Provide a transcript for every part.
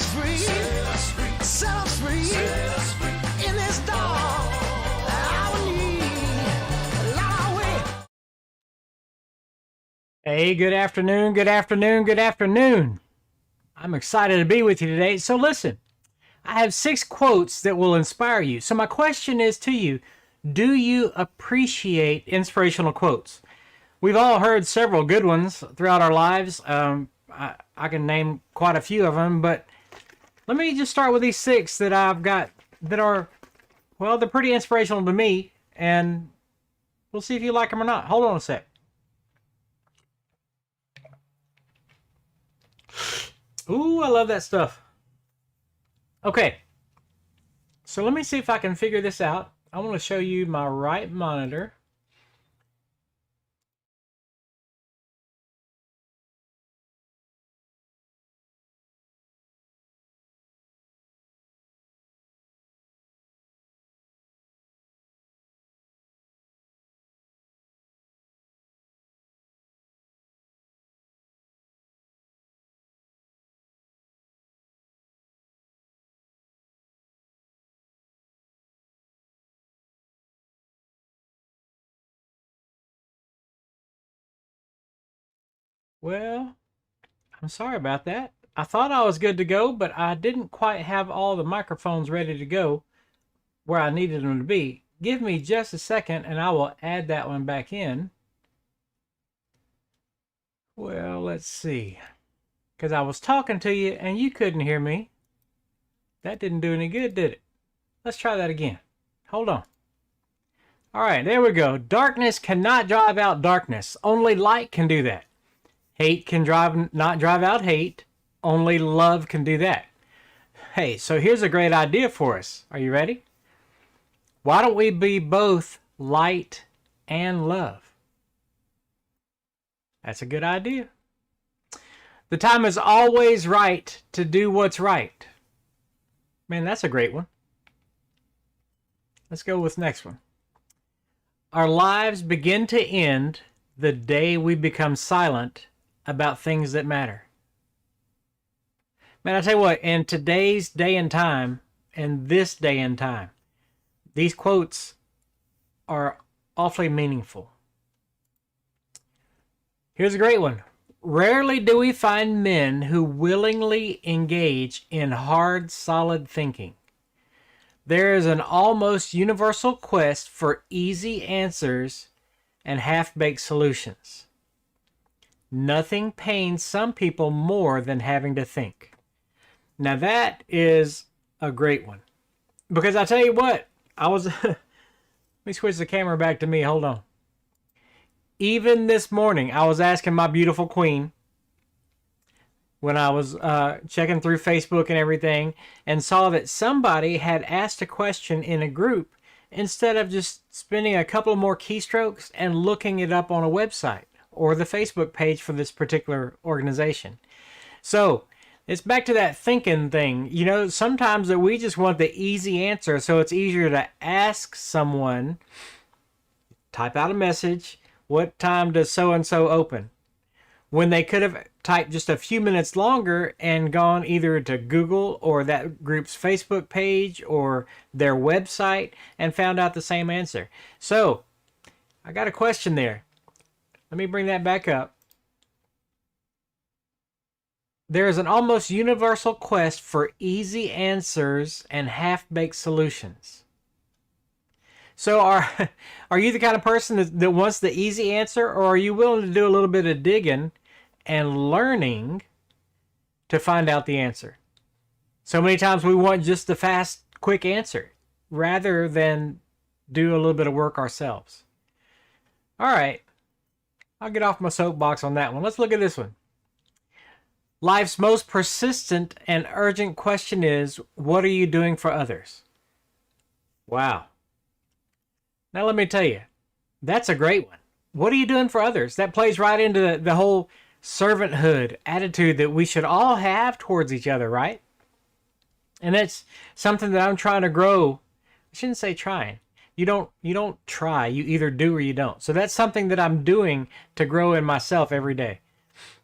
free. Set us free. Set us free. Set us free. In this dark hour need. Light our way. Hey, good afternoon, good afternoon, good afternoon. I'm excited to be with you today. So listen, I have 6 quotes that will inspire you. So my question is to you, do you appreciate inspirational quotes? We've all heard several good ones throughout our lives. I can name quite a few of them, but let me just start with these 6 that I've got that are, well, they're pretty inspirational to me, and we'll see if you like them or not. Hold on a sec. Ooh, I love that stuff. Okay, so let me see if I can figure this out. I want to show you my right monitor. Well, I'm sorry about that. I thought I was good to go, but I didn't quite have all the microphones ready to go where I needed them to be. Give me just a second and I will add that one back in. Well, let's see. Because I was talking to you and you couldn't hear me. That didn't do any good, did it? Let's try that again. Hold on. All right, there we go. Darkness cannot drive out darkness. Only light can do that. Hate can not drive out hate. Only love can do that. Hey, so here's a great idea for us. Are you ready? Why don't we be both light and love? That's a good idea. The time is always right to do what's right. Man, that's a great one. Let's go with next one. Our lives begin to end the day we become silent about things that matter. Man, I tell you what, in today's day and time, in this day and time, these quotes are awfully meaningful. Here's a great one. Rarely do we find men who willingly engage in hard, solid thinking. There is an almost universal quest for easy answers and half-baked solutions. Nothing pains some people more than having to think. Now that is a great one. Because I tell you what, let me switch the camera back to me, hold on. Even this morning, I was asking my beautiful queen, when I was checking through Facebook and everything, and saw that somebody had asked a question in a group instead of just spending a couple more keystrokes and looking it up on a website or the Facebook page for this particular organization. So it's back to that thinking thing. You know, sometimes that we just want the easy answer, so it's easier to ask someone, type out a message, what time does so-and-so open? When they could have typed just a few minutes longer and gone either to Google or that group's Facebook page or their website and found out the same answer. So, I got a question there. Let me bring that back up. There is an almost universal quest for easy answers and half-baked solutions. So are you the kind of person that wants the easy answer, or are you willing to do a little bit of digging and learning to find out the answer? So many times we want just the fast, quick answer rather than do a little bit of work ourselves. All right. I'll get off my soapbox on that one. Let's look at this one. Life's most persistent and urgent question is, what are you doing for others? Wow. Now let me tell you, that's a great one. What are you doing for others? That plays right into the whole servanthood attitude that we should all have towards each other, right? And that's something that I'm trying to grow. I shouldn't say trying. You don't try. You either do or you don't. So that's something that I'm doing to grow in myself every day.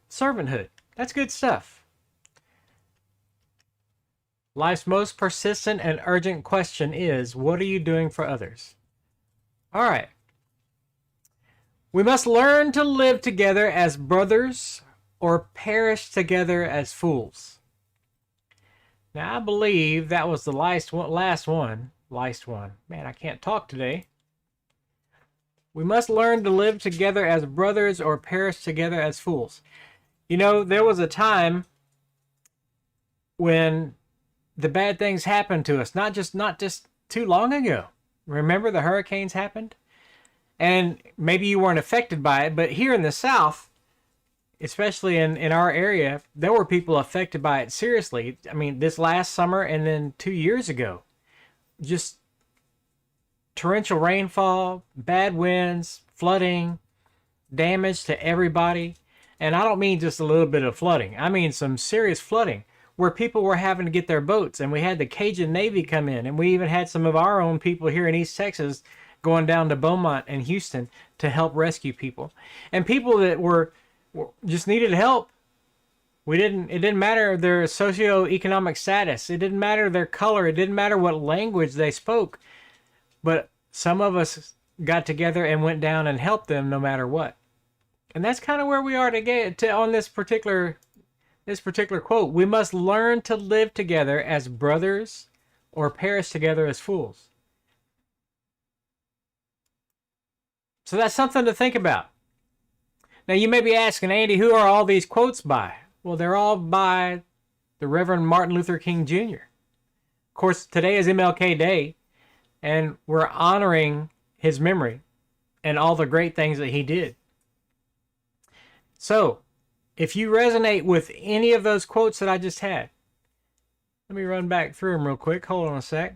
Servanthood. That's good stuff. Life's most persistent and urgent question is, what are you doing for others? All right. We must learn to live together as brothers or perish together as fools. Now, I believe that was the last one. Man, I can't talk today. We must learn to live together as brothers or perish together as fools. You know, there was a time when the bad things happened to us, not just too long ago. Remember the hurricanes happened? And maybe you weren't affected by it, but here in the South, especially in our area, there were people affected by it seriously. I mean, this last summer and then 2 years ago, just torrential rainfall, bad winds, flooding, damage to everybody. And I don't mean just a little bit of flooding. I mean some serious flooding where people were having to get their boats, and we had the Cajun Navy come in, and we even had some of our own people here in East Texas going down to Beaumont and Houston to help rescue people. And people that were just needed help. It didn't matter their socioeconomic status. It didn't matter their color. It didn't matter what language they spoke. But some of us got together and went down and helped them no matter what. And that's kind of where we are on this particular quote. We must learn to live together as brothers or perish together as fools. So that's something to think about. Now you may be asking, Andy, who are all these quotes by? Well, they're all by the Reverend Martin Luther King Jr. Of course, today is MLK Day, and we're honoring his memory and all the great things that he did. So, if you resonate with any of those quotes that I just had, let me run back through them real quick. Hold on a sec.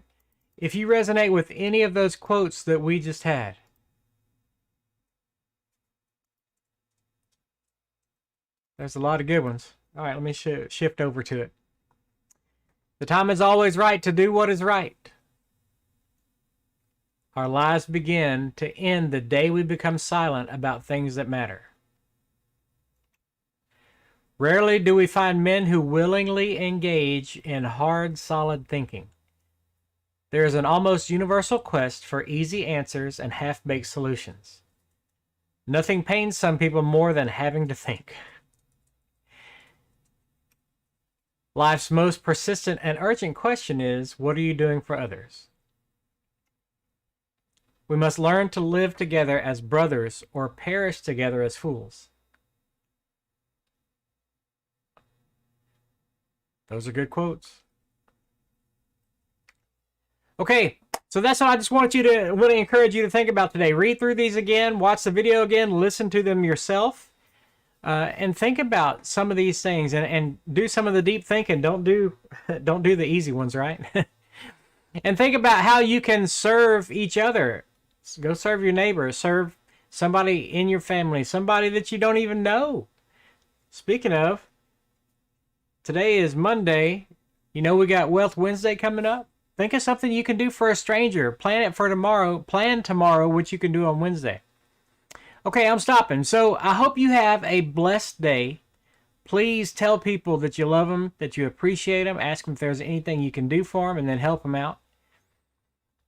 If you resonate with any of those quotes that we just had, there's a lot of good ones. All right, let me shift over to it. The time is always right to do what is right. Our lives begin to end the day we become silent about things that matter. Rarely do we find men who willingly engage in hard, solid thinking. There is an almost universal quest for easy answers and half-baked solutions. Nothing pains some people more than having to think. Life's most persistent and urgent question is, what are you doing for others? We must learn to live together as brothers or perish together as fools. Those are good quotes. Okay, so that's what I just want to encourage you to think about today. Read through these again, watch the video again, listen to them yourself. And think about some of these things and do some of the deep thinking. Don't do the easy ones, right? And think about how you can serve each other. Go serve your neighbor. Serve somebody in your family. Somebody that you don't even know. Speaking of, today is Monday. You know we got Wealth Wednesday coming up. Think of something you can do for a stranger. Plan it for tomorrow. Plan tomorrow what you can do on Wednesday. Okay, I'm stopping. So I hope you have a blessed day. Please tell people that you love them, that you appreciate them. Ask them if there's anything you can do for them, and then help them out.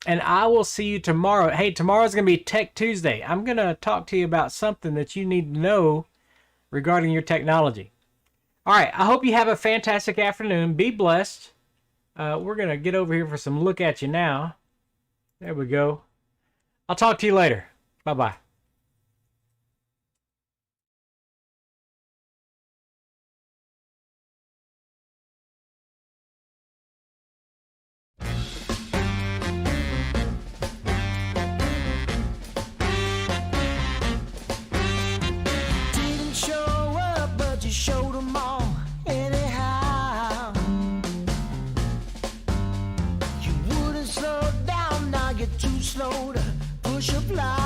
And I will see you tomorrow. Hey, tomorrow's going to be Tech Tuesday. I'm going to talk to you about something that you need to know regarding your technology. All right, I hope you have a fantastic afternoon. Be blessed. We're going to get over here for some look at you now. There we go. I'll talk to you later. Bye-bye. Showed them all anyhow. You wouldn't slow down, now you're too slow to push a plow.